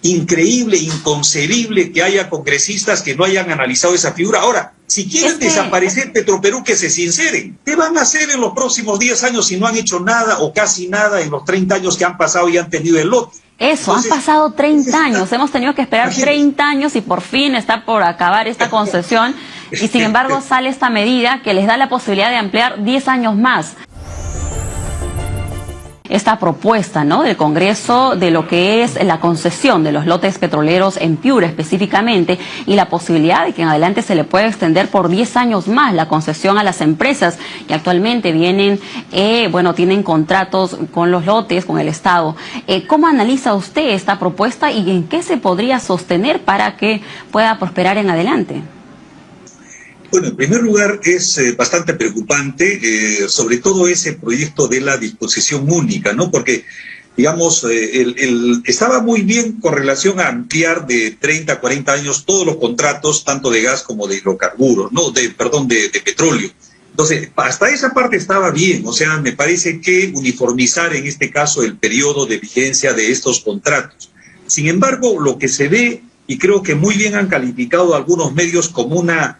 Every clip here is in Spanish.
increíble, inconcebible que haya congresistas que no hayan analizado esa figura. Ahora, si quieren desaparecer Petroperú, que se sinceren. ¿Qué van a hacer en los próximos 10 años si no han hecho nada o casi nada en los 30 años que han pasado y han tenido el lote? Eso, entonces, han pasado 30 años, hemos tenido que esperar 30 años y por fin está por acabar esta concesión y sin embargo sale esta medida que les da la posibilidad de ampliar 10 años más. Esta propuesta, ¿no?, del Congreso de lo que es la concesión de los lotes petroleros en Piura específicamente y la posibilidad de que en adelante se le pueda extender por 10 años más la concesión a las empresas que actualmente vienen, tienen contratos con los lotes, con el Estado. ¿Cómo analiza usted esta propuesta y en qué se podría sostener para que pueda prosperar en adelante? Bueno, en primer lugar es bastante preocupante, sobre todo ese proyecto de la disposición única, ¿no? Porque, digamos, estaba muy bien con relación a ampliar de 30 a 40 años todos los contratos, tanto de gas como de hidrocarburos, ¿no? De petróleo. Entonces, hasta esa parte estaba bien, o sea, me parece que uniformizar en este caso el periodo de vigencia de estos contratos. Sin embargo, lo que se ve, y creo que muy bien han calificado algunos medios como una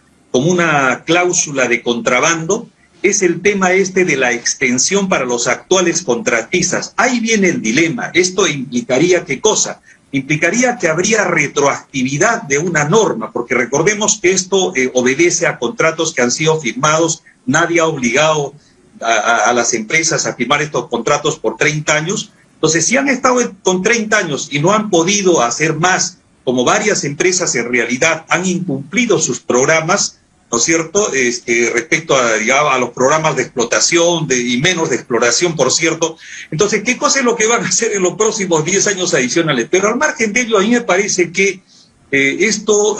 cláusula de contrabando, es el tema de la extensión para los actuales contratistas. Ahí viene el dilema. ¿Esto implicaría qué cosa? Implicaría que habría retroactividad de una norma, porque recordemos que esto obedece a contratos que han sido firmados. Nadie ha obligado a las empresas a firmar estos contratos por 30 años. Entonces, si han estado con 30 años y no han podido hacer más, como varias empresas en realidad han incumplido sus programas, ¿no es cierto?, respecto a los programas de explotación y menos de exploración, por cierto. Entonces, ¿qué cosa es lo que van a hacer en los próximos 10 años adicionales? Pero al margen de ello, a mí me parece que esto,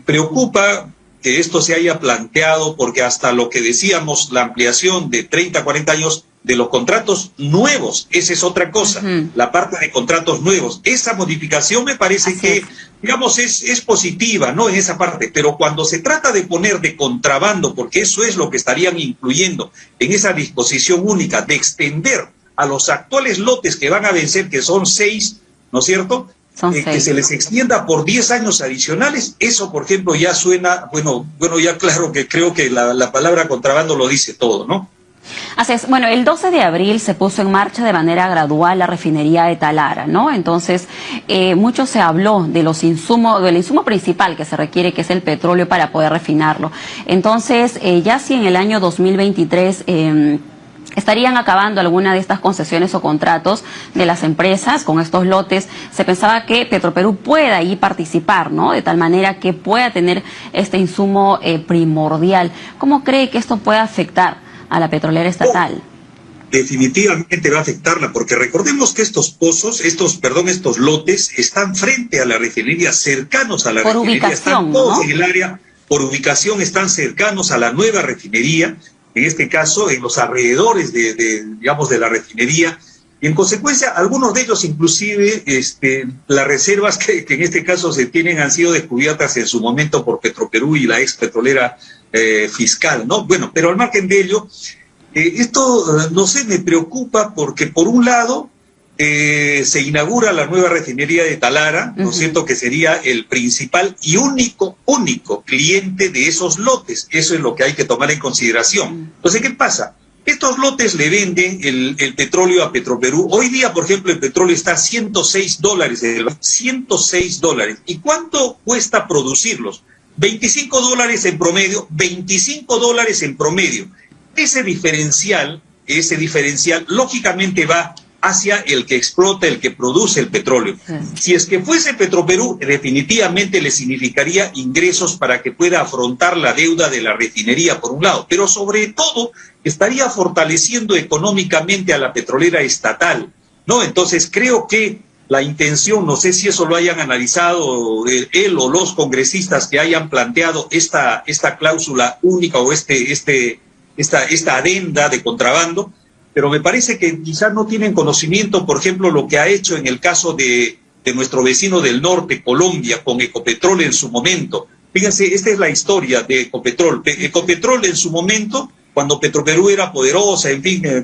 preocupa que esto se haya planteado, porque hasta lo que decíamos, la ampliación de 30 a 40 años de los contratos nuevos, esa es otra cosa, la parte de contratos nuevos. Esa modificación me parece que, digamos, es positiva, ¿no?, en esa parte, pero cuando se trata de poner de contrabando, porque eso es lo que estarían incluyendo en esa disposición única, de extender a los actuales lotes que van a vencer, que son 6, ¿no es cierto?, que se les extienda por 10 años adicionales, eso, por ejemplo, ya suena, ya claro que creo que la palabra contrabando lo dice todo, ¿no? Así es. Bueno, el 12 de abril se puso en marcha de manera gradual la refinería de Talara, ¿no? Entonces, mucho se habló de del insumo principal que se requiere, que es el petróleo, para poder refinarlo. Entonces, ya si en el año 2023 estarían acabando alguna de estas concesiones o contratos de las empresas con estos lotes, se pensaba que Petroperú pueda ahí participar, ¿no?, de tal manera que pueda tener este insumo primordial. ¿Cómo cree que esto puede afectar a la petrolera estatal? Definitivamente va a afectarla, porque recordemos que estos lotes están frente a la refinería, cercanos a la refinería, están todos en el área, por ubicación están cercanos a la nueva refinería, en este caso en los alrededores de la refinería, y en consecuencia algunos de ellos inclusive las reservas que en este caso se tienen han sido descubiertas en su momento por Petroperú y la ex petrolera fiscal, ¿no? Bueno, pero al margen de ello, esto, me preocupa porque por un lado se inaugura la nueva refinería de Talara, ¿no es cierto?, que sería el principal y único cliente de esos lotes. Eso es lo que hay que tomar en consideración. Entonces, ¿qué pasa? Estos lotes le venden el petróleo a Petroperú. Hoy día, por ejemplo, el petróleo está a $106, $106. ¿Y cuánto cuesta producirlos? $25 en promedio, $25 en promedio. Ese diferencial, lógicamente va hacia el que explota, el que produce el petróleo. Si es que fuese Petroperú, definitivamente le significaría ingresos para que pueda afrontar la deuda de la refinería, por un lado, pero sobre todo estaría fortaleciendo económicamente a la petrolera estatal, ¿no? Entonces creo que la intención, no sé si eso lo hayan analizado él o los congresistas que hayan planteado esta cláusula única o esta adenda de contrabando, pero me parece que quizás no tienen conocimiento, por ejemplo, lo que ha hecho en el caso de nuestro vecino del norte, Colombia, con Ecopetrol en su momento. Fíjense, esta es la historia de Ecopetrol. Ecopetrol en su momento, cuando Petroperú era poderosa,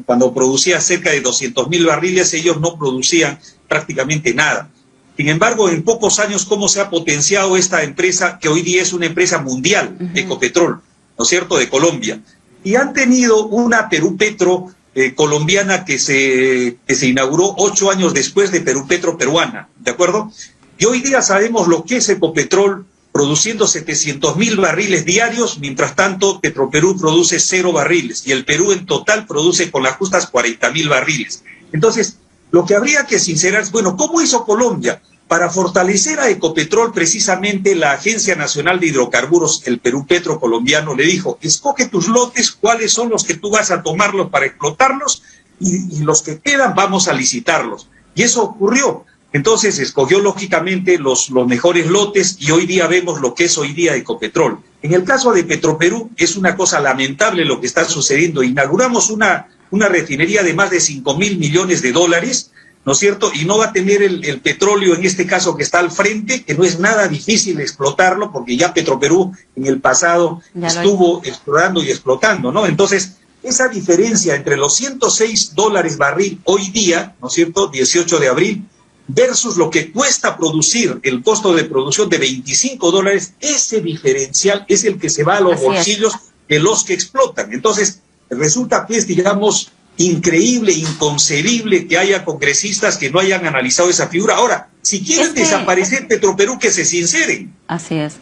cuando producía cerca de 200.000 barriles, ellos no producían prácticamente nada. Sin embargo, en pocos años, cómo se ha potenciado esta empresa, que hoy día es una empresa mundial, Ecopetrol, ¿no es cierto?, de Colombia. Y han tenido una Perú Petro colombiana que se inauguró 8 años después de Perú Petro peruana, ¿de acuerdo? Y hoy día sabemos lo que es Ecopetrol, produciendo 700.000 barriles diarios, mientras tanto Petroperú produce 0 barriles, y el Perú en total produce con las justas 40.000 barriles. Entonces, lo que habría que sincerar es, bueno, ¿cómo hizo Colombia? Para fortalecer a Ecopetrol, precisamente la Agencia Nacional de Hidrocarburos, el Perú Petro colombiano, le dijo, escoge tus lotes, cuáles son los que tú vas a tomarlos para explotarlos, y los que quedan vamos a licitarlos. Y eso ocurrió. Entonces escogió lógicamente los mejores lotes, y hoy día vemos lo que es hoy día Ecopetrol. En el caso de Petroperú es una cosa lamentable lo que está sucediendo. Inauguramos una refinería de más de 5.000 millones de dólares, ¿no es cierto? Y no va a tener el petróleo, en este caso que está al frente, que no es nada difícil explotarlo, porque ya Petroperú en el pasado estuvo explorando y explotando, ¿no? Entonces, esa diferencia entre los $106 barril hoy día, ¿no es cierto?, 18 de abril, versus lo que cuesta producir, el costo de producción de $25, ese diferencial es el que se va a los bolsillos de los que explotan. Entonces, resulta, pues, digamos, increíble, inconcebible que haya congresistas que no hayan analizado esa figura. Ahora, si quieren desaparecer Petroperú, que se sinceren. Así es.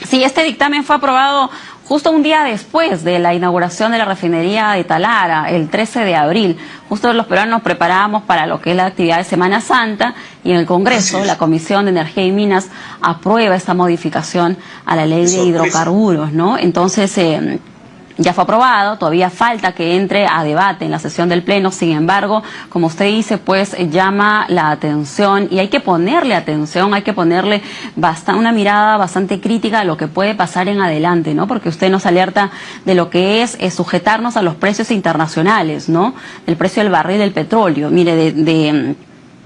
Sí, este dictamen fue aprobado justo un día después de la inauguración de la refinería de Talara, el 13 de abril. Justo los peruanos nos preparábamos para lo que es la actividad de Semana Santa, y en el Congreso la Comisión de Energía y Minas aprueba esta modificación a la ley de hidrocarburos, ¿no? Entonces, ya fue aprobado, todavía falta que entre a debate en la sesión del Pleno. Sin embargo, como usted dice, pues llama la atención, y hay que ponerle atención, hay que ponerle una mirada bastante crítica a lo que puede pasar en adelante, ¿no? Porque usted nos alerta de lo que es sujetarnos a los precios internacionales, ¿no? El precio del barril del petróleo. Mire,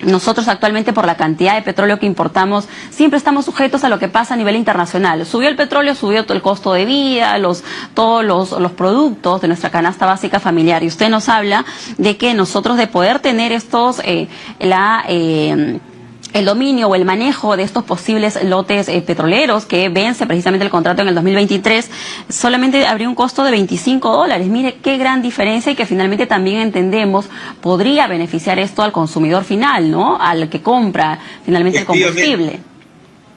nosotros actualmente, por la cantidad de petróleo que importamos, siempre estamos sujetos a lo que pasa a nivel internacional. Subió el petróleo, subió todo el costo de vida, todos los productos de nuestra canasta básica familiar. Y usted nos habla de que nosotros, de poder tener estos, el dominio o el manejo de estos posibles lotes petroleros, que vence precisamente el contrato en el 2023, solamente habría un costo de $25. Mire qué gran diferencia, y que finalmente también entendemos podría beneficiar esto al consumidor final, ¿no? Al que compra finalmente el combustible.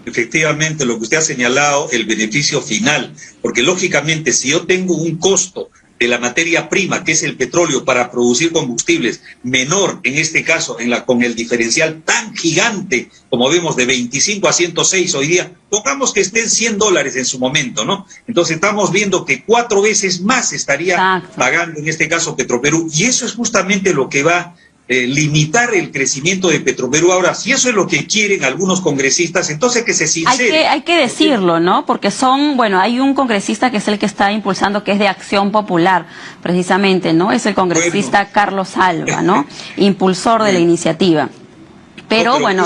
Efectivamente, lo que usted ha señalado, el beneficio final, porque lógicamente si yo tengo un costo de la materia prima, que es el petróleo, para producir combustibles, menor en este caso, con el diferencial tan gigante, como vemos, de 25 a 106 hoy día, pongamos que estén $100 en su momento, ¿no? Entonces estamos viendo que 4 veces más estaría pagando en este caso Petroperú, y eso es justamente lo que va a limitar el crecimiento de Petroperú. Ahora, si eso es lo que quieren algunos congresistas, entonces que se sinceren. Hay que decirlo, ¿no? Porque hay un congresista que es el que está impulsando, que es de Acción Popular, precisamente, ¿no? Es el congresista Carlos Alba, ¿no? Impulsor de la iniciativa. Pero bueno,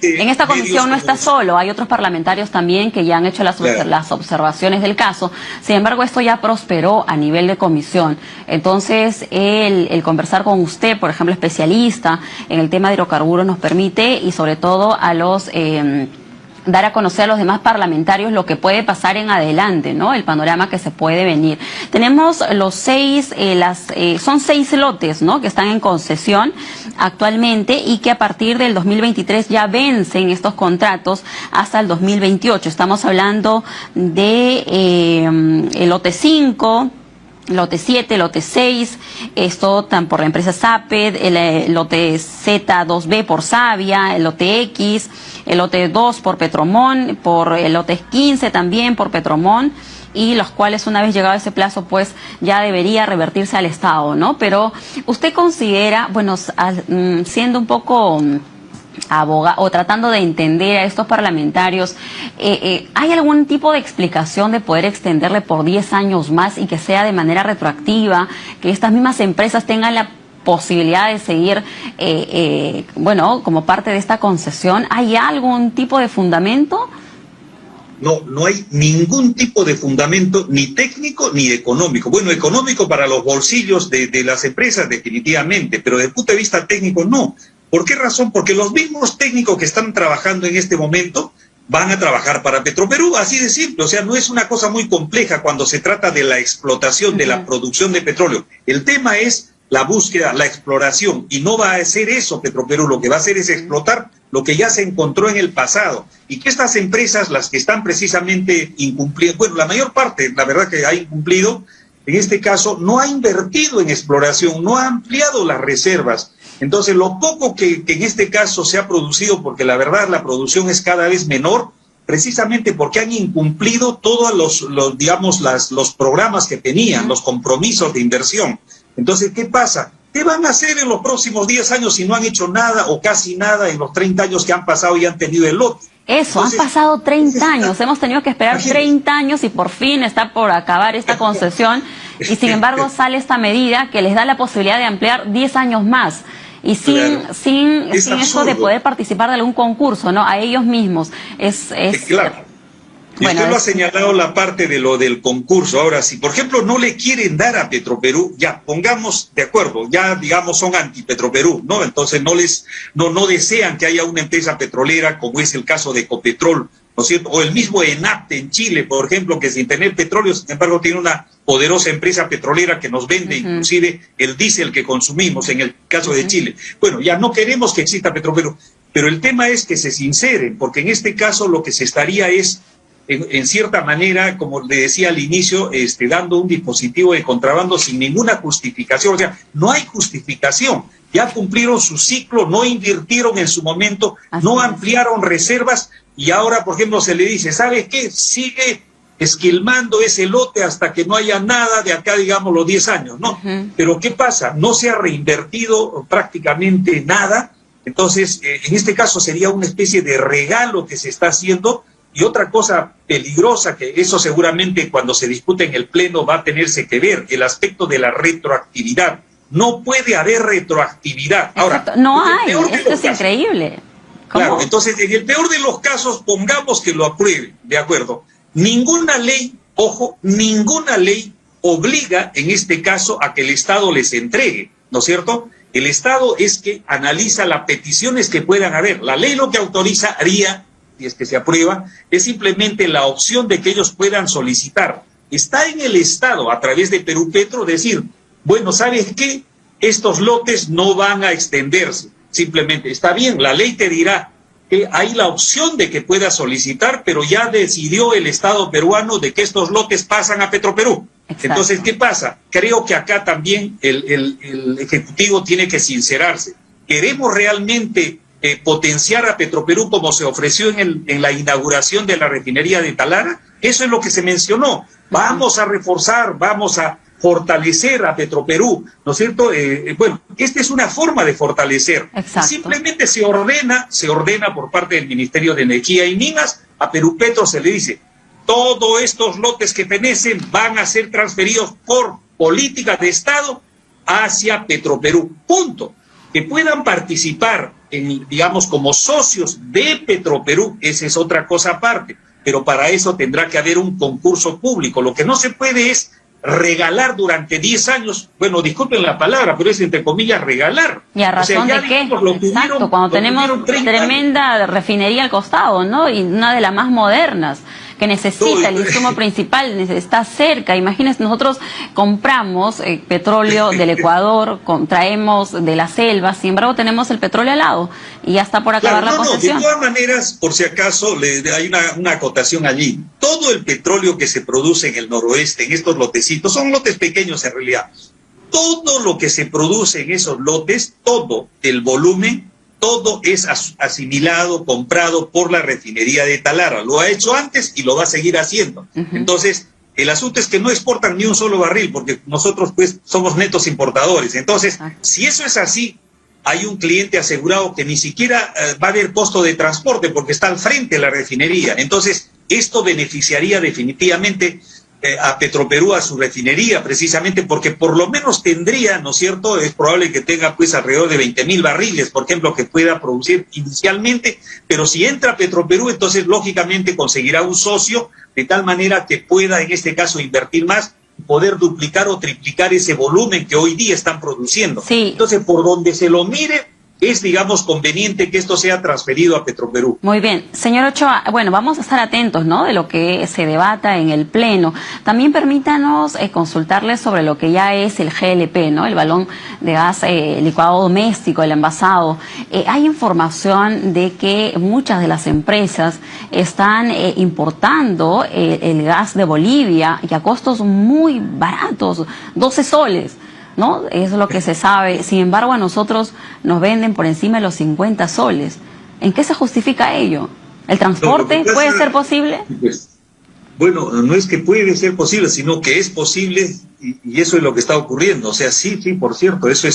en esta comisión no está solo, hay otros parlamentarios también que ya han hecho las observaciones del caso. Sin embargo, esto ya prosperó a nivel de comisión. Entonces, el conversar con usted, por ejemplo, especialista en el tema de hidrocarburos, nos permite, y sobre todo a los dar a conocer a los demás parlamentarios lo que puede pasar en adelante, ¿no? El panorama que se puede venir. Tenemos los son 6 lotes, ¿no?, que están en concesión actualmente, y que a partir del 2023 ya vencen estos contratos hasta el 2028. Estamos hablando de el lote 5, lote 7, lote 6, esto por la empresa SAPED, el lote Z2B por Savia, el lote X, el lote 2 por Petromón, por el lote 15 también por Petromón, y los cuales, una vez llegado ese plazo, pues ya debería revertirse al Estado, ¿no? Pero usted considera, bueno, siendo un poco o tratando de entender a estos parlamentarios, ¿hay algún tipo de explicación de poder extenderle por 10 años más y que sea de manera retroactiva, que estas mismas empresas tengan la posibilidad de seguir, como parte de esta concesión? ¿Hay algún tipo de fundamento? No hay ningún tipo de fundamento, ni técnico ni económico. Bueno, económico para los bolsillos de las empresas, definitivamente, pero desde el punto de vista técnico no. ¿Por qué razón? Porque los mismos técnicos que están trabajando en este momento van a trabajar para Petroperú, así de simple. O sea, no es una cosa muy compleja cuando se trata de la explotación, de la producción de petróleo. El tema es la búsqueda, la exploración, y no va a hacer eso Petroperú, lo que va a hacer es explotar lo que ya se encontró en el pasado, y que estas empresas, las que están precisamente incumpliendo, bueno, la mayor parte, la verdad que ha incumplido, en este caso, no ha invertido en exploración, no ha ampliado las reservas. Entonces, lo poco que en este caso se ha producido, porque la verdad la producción es cada vez menor, precisamente porque han incumplido todos los programas que tenían, los compromisos de inversión. Entonces, ¿qué pasa? ¿Qué van a hacer en los próximos 10 años si no han hecho nada o casi nada en los 30 años que han pasado y han tenido el lote? Eso, entonces, han pasado 30 años, hemos tenido que esperar 30 años y por fin está por acabar esta concesión y sin embargo sale esta medida que les da la posibilidad de ampliar 10 años más. Y sin eso de poder participar de algún concurso, ¿no? A ellos mismos. Claro. Y bueno, usted lo ha señalado la parte de lo del concurso. Ahora, si por ejemplo no le quieren dar a Petroperú, ya pongamos de acuerdo, ya digamos son anti-Petroperú, ¿no? Entonces no desean que haya una empresa petrolera como es el caso de Ecopetrol, ¿no es cierto? O el mismo ENAPTE en Chile, por ejemplo, que sin tener petróleo, sin embargo, tiene una poderosa empresa petrolera que nos vende inclusive el diésel que consumimos en el caso de Chile. Bueno, ya no queremos que exista Petroperú, pero el tema es que se sinceren, porque en este caso lo que se estaría es en cierta manera, como le decía al inicio, dando un dispositivo de contrabando sin ninguna justificación. O sea, no hay justificación. Ya cumplieron su ciclo, no invirtieron en su momento, no ampliaron reservas y ahora, por ejemplo, se le dice, ¿sabes qué? Sigue esquilmando ese lote hasta que no haya nada de acá, digamos, los 10 años, ¿no? Pero ¿qué pasa? No se ha reinvertido prácticamente nada. Entonces, en este caso sería una especie de regalo que se está haciendo. Y otra cosa peligrosa, que eso seguramente cuando se discute en el Pleno va a tenerse que ver, el aspecto de la retroactividad. No puede haber retroactividad. Ahora, no hay, esto es increíble. ¿Cómo? Claro, entonces en el peor de los casos, pongamos que lo apruebe, ¿de acuerdo? Ninguna ley, ojo, ninguna ley obliga en este caso a que el Estado les entregue, ¿no es cierto? El Estado es que analiza las peticiones que puedan haber. La ley lo que autorizaría, si es que se aprueba, es simplemente la opción de que ellos puedan solicitar. Está en el Estado, a través de Perú Petro, decir, bueno, ¿sabes qué? Estos lotes no van a extenderse. Simplemente, está bien, la ley te dirá que hay la opción de que puedas solicitar, pero ya decidió el Estado peruano de que estos lotes pasan a Petroperú. Exacto. Entonces, ¿qué pasa? Creo que acá también el Ejecutivo tiene que sincerarse. ¿Queremos realmente potenciar a Petroperú como se ofreció en la inauguración de la refinería de Talara? Eso es lo que se mencionó. Vamos a reforzar, vamos a fortalecer a Petroperú, ¿no es cierto? Bueno, esta es una forma de fortalecer. Exacto. Simplemente se ordena por parte del Ministerio de Energía y Minas, a Perú Petro se le dice, todos estos lotes que fenecen van a ser transferidos por política de Estado hacia Petroperú, punto. Que puedan participar digamos, como socios de Petroperú, esa es otra cosa aparte, pero para eso tendrá que haber un concurso público. Lo que no se puede es regalar durante 10 años, bueno, disculpen la palabra, pero es entre comillas regalar. ¿Y a razón de qué? Exacto, cuando tenemos tremenda refinería al costado, ¿no? Y una de las más modernas, que necesita el insumo principal, está cerca. Imagínense, nosotros compramos petróleo del Ecuador, traemos de la selva, sin embargo tenemos el petróleo al lado y ya está por acabar la concesión. De todas maneras, por si acaso, hay una acotación allí. Todo el petróleo que se produce en el noroeste, en estos lotecitos, son lotes pequeños en realidad. Todo lo que se produce en esos lotes, todo el volumen, todo es asimilado, comprado por la refinería de Talara. Lo ha hecho antes y lo va a seguir haciendo. Entonces, el asunto es que no exportan ni un solo barril, porque nosotros pues somos netos importadores. Entonces, si eso es así, hay un cliente asegurado que ni siquiera va a haber costo de transporte porque está al frente de la refinería. Entonces, esto beneficiaría definitivamente a Petroperú, a su refinería, precisamente porque por lo menos tendría, ¿no es cierto? Es probable que tenga pues alrededor de 20.000 barriles, por ejemplo, que pueda producir inicialmente, pero si entra Petroperú, entonces lógicamente conseguirá un socio de tal manera que pueda en este caso invertir más, poder duplicar o triplicar ese volumen que hoy día están produciendo. Sí. Entonces, por donde se lo mire, es, digamos, conveniente que esto sea transferido a Petroperú. Muy bien. Señor Ochoa, bueno, vamos a estar atentos, ¿no?, de lo que se debata en el Pleno. También permítanos consultarle sobre lo que ya es el GLP, ¿no?, el balón de gas licuado doméstico, el envasado. Hay información de que muchas de las empresas están importando el gas de Bolivia y a costos muy baratos, 12 soles. ¿No? Es lo que se sabe. Sin embargo, a nosotros nos venden por encima de los 50 soles. ¿En qué se justifica ello? ¿El transporte puede ser posible? Pues, bueno, no es que puede ser posible, sino que es posible, y eso es lo que está ocurriendo. O sea, sí, por cierto, eso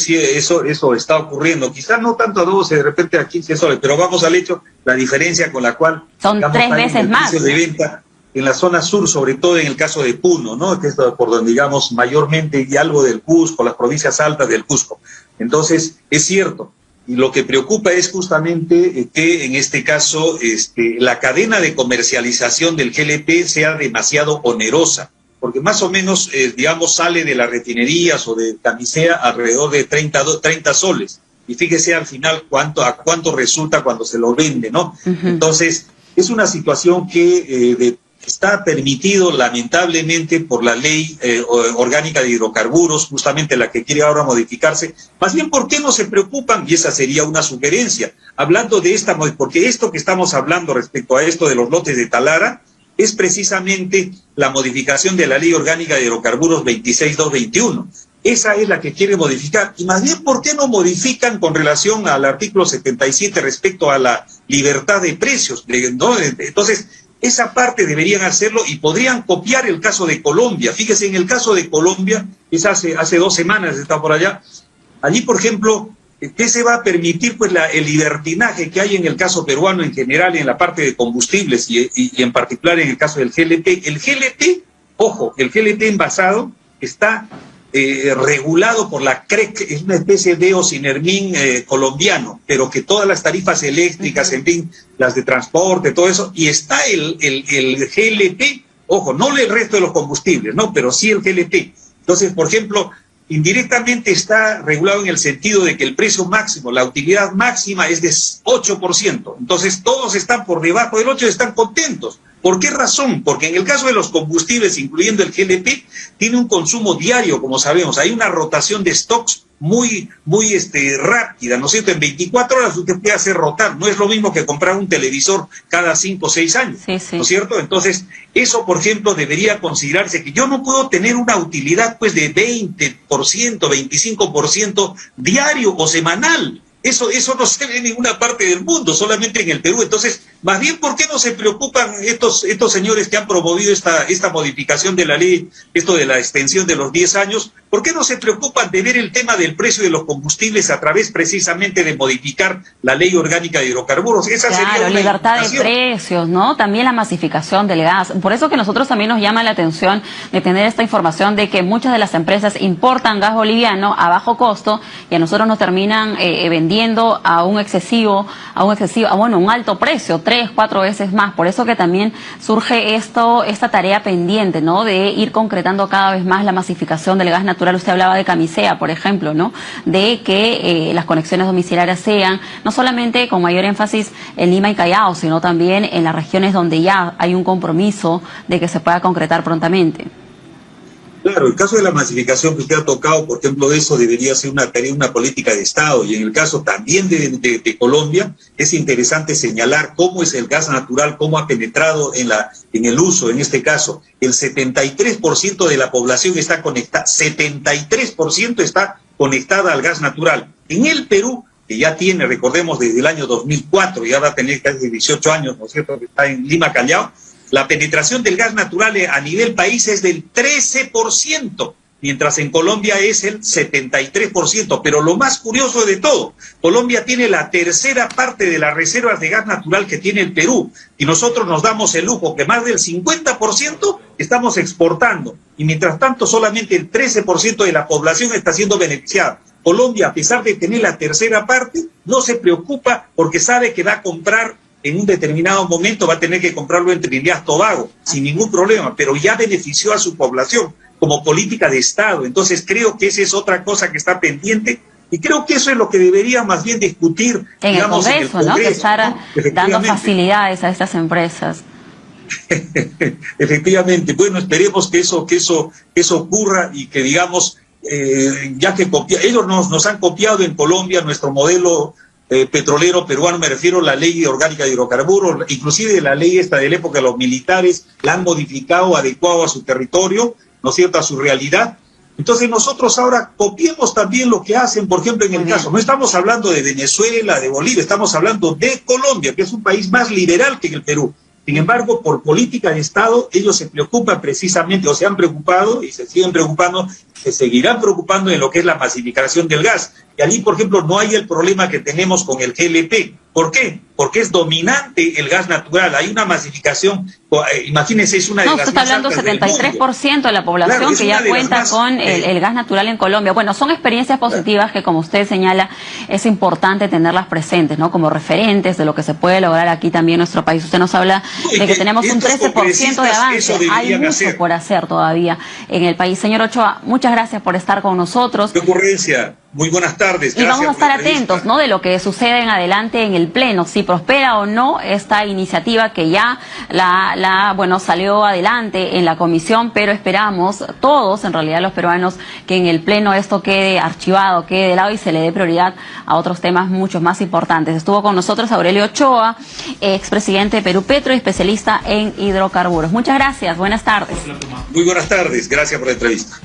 está ocurriendo. Quizás no tanto a 12, de repente a 15 soles, pero vamos al hecho, la diferencia con la cual... Son 3 veces más. De venta, en la zona sur, sobre todo en el caso de Puno, ¿no?, que es por donde, digamos, mayormente, y algo del Cusco, las provincias altas del Cusco. Entonces, es cierto, y lo que preocupa es justamente que en este caso la cadena de comercialización del GLP sea demasiado onerosa, porque más o menos, digamos, sale de las refinerías o de Camisea alrededor de 30 soles, y fíjese al final a cuánto resulta cuando se lo vende, ¿no? Entonces, es una situación que... está permitido lamentablemente por la ley orgánica de hidrocarburos, justamente la que quiere ahora modificarse. Más bien, ¿por qué no se preocupan? Y esa sería una sugerencia, hablando de porque esto que estamos hablando respecto a esto de los lotes de Talara es precisamente la modificación de la ley orgánica de hidrocarburos 26221. Esa es la que quiere modificar. Y más bien, ¿por qué no modifican con relación al artículo 77 respecto a la libertad de precios? ¿No? Entonces, esa parte deberían hacerlo y podrían copiar el caso de Colombia. Fíjese, en el caso de Colombia, es hace 2 semanas, está por allá. Allí, por ejemplo, ¿qué se va a permitir? Pues el libertinaje que hay en el caso peruano en general, en la parte de combustibles y en particular en el caso del GLP. El GLP, ojo, el GLP envasado está regulado por la CREC, es una especie de Osinermin colombiano, pero que todas las tarifas eléctricas, en fin, las de transporte, todo eso, y está el GLP, ojo, no el resto de los combustibles, no, pero sí el GLP. Entonces, por ejemplo, indirectamente está regulado en el sentido de que el precio máximo, la utilidad máxima es de 8%. Entonces, todos están por debajo del 8% y están contentos. ¿Por qué razón? Porque en el caso de los combustibles, incluyendo el GLP, tiene un consumo diario, como sabemos. Hay una rotación de stocks muy rápida, ¿no es cierto? En 24 horas usted puede hacer rotar. No es lo mismo que comprar un televisor cada 5 o 6 años, sí. ¿No es cierto? Entonces, eso, por ejemplo, debería considerarse, que yo no puedo tener una utilidad pues de 20%, 25% diario o semanal. Eso no se ve en ninguna parte del mundo, solamente en el Perú. Entonces, más bien, ¿por qué no se preocupan estos señores que han promovido esta modificación de la ley, esto de la extensión de los 10 años? ¿Por qué no se preocupan de ver el tema del precio de los combustibles a través precisamente de modificar la ley orgánica de hidrocarburos? Esa sería una libertad de precios, ¿no? También la masificación del gas. Por eso que nosotros también nos llama la atención de tener esta información de que muchas de las empresas importan gas boliviano a bajo costo y a nosotros nos terminan vendiendo a un alto precio, 3, 4 veces más. Por eso que también surge esta tarea pendiente, ¿no?, de ir concretando cada vez más la masificación del gas natural. Usted hablaba de Camisea, por ejemplo, ¿no?, de que las conexiones domiciliarias sean no solamente con mayor énfasis en Lima y Callao, sino también en las regiones donde ya hay un compromiso de que se pueda concretar prontamente. Claro, el caso de la masificación que usted ha tocado, por ejemplo, de eso debería ser una tarea, una política de Estado. Y en el caso también de Colombia, es interesante señalar cómo es el gas natural, cómo ha penetrado en el uso. En este caso, el 73% de la población está conectada, 73% está conectada al gas natural. En el Perú, que ya tiene, recordemos, desde el año 2004, ya va a tener casi 18 años, ¿no es cierto?, que está en Lima, Callao, la penetración del gas natural a nivel país es del 13%, mientras en Colombia es el 73%. Pero lo más curioso de todo, Colombia tiene la tercera parte de las reservas de gas natural que tiene el Perú, y nosotros nos damos el lujo que más del 50% estamos exportando, y mientras tanto solamente el 13% de la población está siendo beneficiada. Colombia, a pesar de tener la tercera parte, no se preocupa porque sabe que va a comprar en un determinado momento, va a tener que comprarlo en Trinidad y Tobago, sin ningún problema, pero ya benefició a su población como política de Estado. Entonces creo que esa es otra cosa que está pendiente, Y creo que eso es lo que debería más bien discutir, en digamos, el Congreso, ¿no? Que estar dando facilidades a estas empresas. Efectivamente. Bueno, esperemos que eso ocurra y que, digamos, ya que ellos nos han copiado en Colombia nuestro modelo petrolero peruano, me refiero a la ley orgánica de hidrocarburos, inclusive la ley esta de la época de los militares, la han modificado, adecuado a su territorio, ¿no es cierto?, a su realidad. Entonces nosotros ahora copiemos también lo que hacen, por ejemplo, en el caso, no estamos hablando de Venezuela, de Bolivia, estamos hablando de Colombia, que es un país más liberal que el Perú. Sin embargo, por política de Estado, ellos se preocupan precisamente, o se han preocupado y se siguen preocupando, se seguirán preocupando en lo que es la masificación del gas. Y allí, por ejemplo, no hay el problema que tenemos con el GLP. ¿Por qué? Porque es dominante el gas natural. Hay una masificación, imagínense, es una de las más altas del mundo. Usted está hablando 73% de la población, claro, que ya cuenta con el gas natural en Colombia. Bueno, son experiencias positivas que, como usted señala, es importante tenerlas presentes, ¿no? Como referentes de lo que se puede lograr aquí también en nuestro país. Usted nos habla de que tenemos un 13% de avance. Hay mucho por hacer todavía en el país. Señor Ochoa, muchas gracias por estar con nosotros. ¡Qué ocurrencia! Muy buenas tardes. Y vamos a estar atentos, ¿no?, de lo que sucede en adelante en el Pleno, si prospera o no esta iniciativa que ya bueno, salió adelante en la comisión, pero esperamos todos, en realidad los peruanos, que en el Pleno esto quede archivado, quede de lado y se le dé prioridad a otros temas mucho más importantes. Estuvo con nosotros Aurelio Ochoa, expresidente de Perú Petro y especialista en hidrocarburos. Muchas gracias, buenas tardes. Muy buenas tardes, gracias por la entrevista.